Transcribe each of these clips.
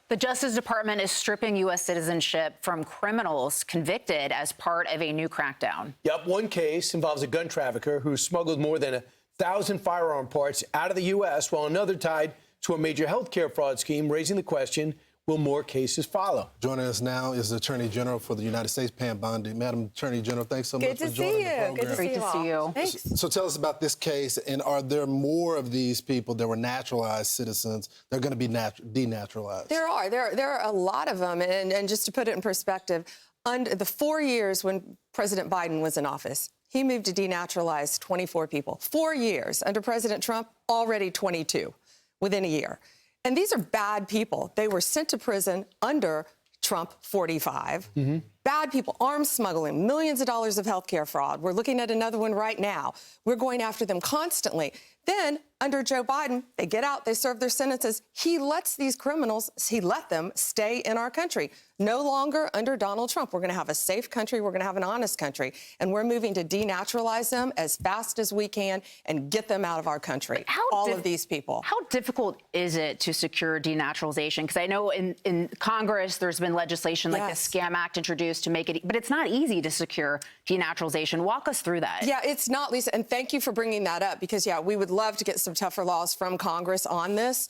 The Justice Department is stripping U.S. citizenship from criminals convicted as part of a new crackdown. Yep, one case involves a gun trafficker who smuggled more than 1,000 firearm parts out of the U.S., while another tied to a major health care fraud scheme, raising the question, will more cases follow? Joining us now is the Attorney General for the United States, Pam Bondi. Madam Attorney General, thanks so much for joining the program. Good to see you. Thanks. So tell us about this case, and are there more of these people that were naturalized citizens that are going to be denaturalized? There are a lot of them, and just to put it in perspective, under the 4 years when President Biden was in office, he moved to denaturalize 24 people. 4 years. Under President Trump, already 22 within a year. And these are bad people. They were sent to prison under Trump 45. Bad people, arms smuggling, millions of dollars of health care fraud. We're looking at another one right now. We're going after them constantly. Then, under Joe Biden, they get out, they serve their sentences. He lets these criminals, he let them stay in our country. No longer under Donald Trump. We're going to have a safe country. We're going to have an honest country. And we're moving to denaturalize them as fast as we can and get them out of our country. All of these people. How difficult is it to secure denaturalization? Because I know in Congress, there's been legislation like the Scam Act introduced to make it, but it's not easy to secure denaturalization. Walk us through that. Yeah, it's not, Lisa, and thank you for bringing that up because, yeah, we would love to get some tougher laws from Congress on this.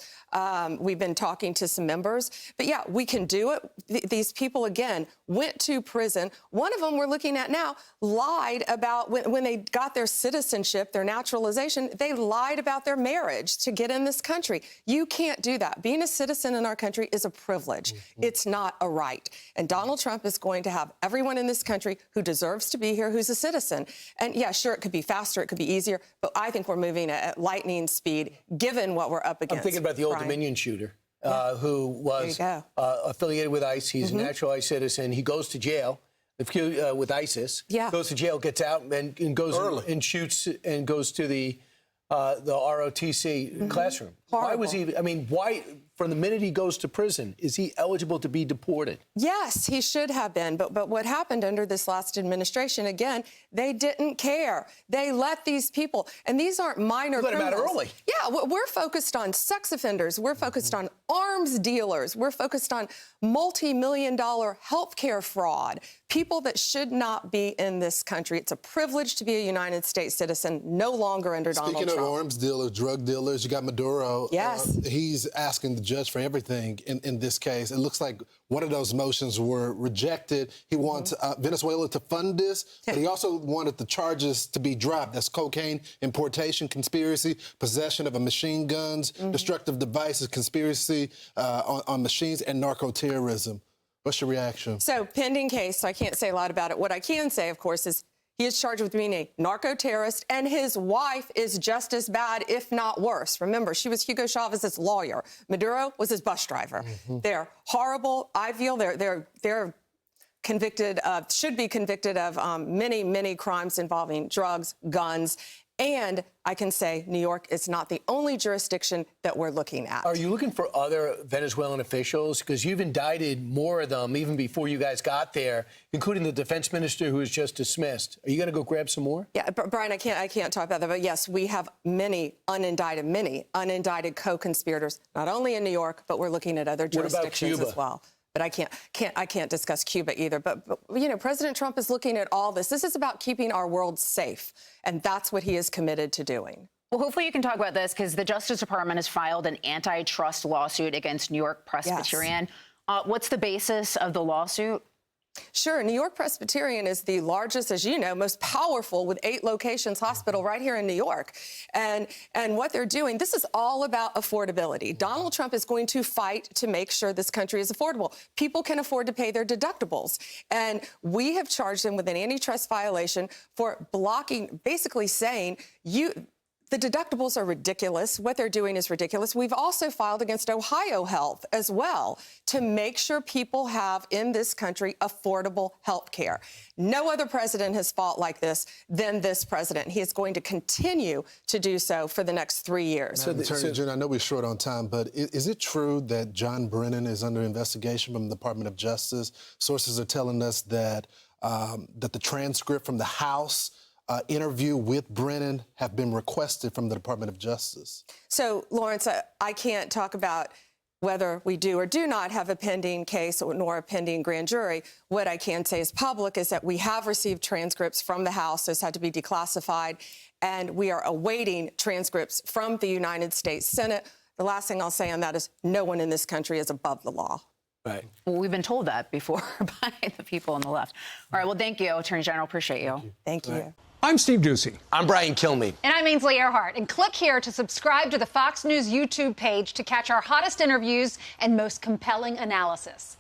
We've been talking to some members, but yeah, we can do it. These people, again, went to prison. One of them we're looking at now lied about when they got their citizenship, their naturalization, they lied about their marriage to get in this country. You can't do that. Being a citizen in our country is a privilege. It's not a right. And Donald Trump is going to have everyone in this country who deserves to be here, who's a citizen. And yeah, sure, it could be faster, it could be easier, but I think we're moving at lightning speed, given what we're up against. I'm thinking about the Old Dominion shooter. Who was affiliated with ICE. He's a naturalized citizen. He goes to jail with ISIS. Goes to jail, gets out, and goes and shoots and goes to the ROTC classroom. Horrible. Why was he? I mean, why? From the minute he goes to prison, is he eligible to be deported? Yes, he should have been. But what happened under this last administration, again, they didn't care. They let these people, and these aren't minor criminals. Let him out early. Yeah, we're focused on sex offenders. We're focused on arms dealers. We're focused on multi-million-dollar health care fraud, people that should not be in this country. It's a privilege to be a United States citizen, no longer under Donald Trump. Speaking of arms dealers, drug dealers, you got Maduro. Yes. He's asking the judge for everything in this case. It looks like one of those motions were rejected. He wants Venezuela to fund this, but he also wanted the charges to be dropped. That's cocaine importation, conspiracy, possession of machine guns, destructive devices, conspiracy on machines, and narco-terrorism. What's your reaction? So, pending case, so I can't say a lot about it. What I can say, of course, is he is charged with being a narco-terrorist, and his wife is just as bad, if not worse. Remember, she was Hugo Chavez's lawyer. Maduro was his bus driver. They're horrible. I feel they're convicted of, should be convicted of many, many crimes involving drugs, guns. And I can say New York is not the only jurisdiction that we're looking at. Are you looking for other Venezuelan officials? Because you've indicted more of them even before you guys got there, including the defense minister who was just dismissed. Are you going to go grab some more? Yeah, Brian, I can't talk about that. But yes, we have many unindicted co-conspirators, not only in New York, but we're looking at other jurisdictions as well. But I can't discuss Cuba either. But you know, President Trump is looking at all this. This is about keeping our world safe, and that's what he is committed to doing. Well, hopefully you can talk about this because the Justice Department has filed an antitrust lawsuit against New York Presbyterian. What's the basis of the lawsuit? Sure. New York Presbyterian is the largest, as you know, most powerful with 8 locations hospital right here in New York. And what they're doing, this is all about affordability. Donald Trump is going to fight to make sure this country is affordable. People can afford to pay their deductibles. And we have charged them with an antitrust violation for blocking, basically saying the deductibles are ridiculous. What they're doing is ridiculous. We've also filed against Ohio Health as well to make sure people have in this country affordable health care. No other president has fought like this than this president. He is going to continue to do so for the next 3 years. So, Attorney General, I know we're short on time, but is it true that John Brennan is under investigation from the Department of Justice? Sources are telling us that the transcript from the House interview with Brennan have been requested from the Department of Justice. So, Lawrence, I can't talk about whether we do or do not have a pending case nor a pending grand jury. What I can say is public is that we have received transcripts from the House. Those had to be declassified. And we are awaiting transcripts from the United States Senate. The last thing I'll say on that is no one in this country is above the law. Right. Well, we've been told that before by the people on the left. All right. Well, thank you, Attorney General. Appreciate you. Thank you. Right. I'm Steve Ducey. I'm Brian Kilmeade. And I'm Ainsley Earhart. And click here to subscribe to the Fox News YouTube page to catch our hottest interviews and most compelling analysis.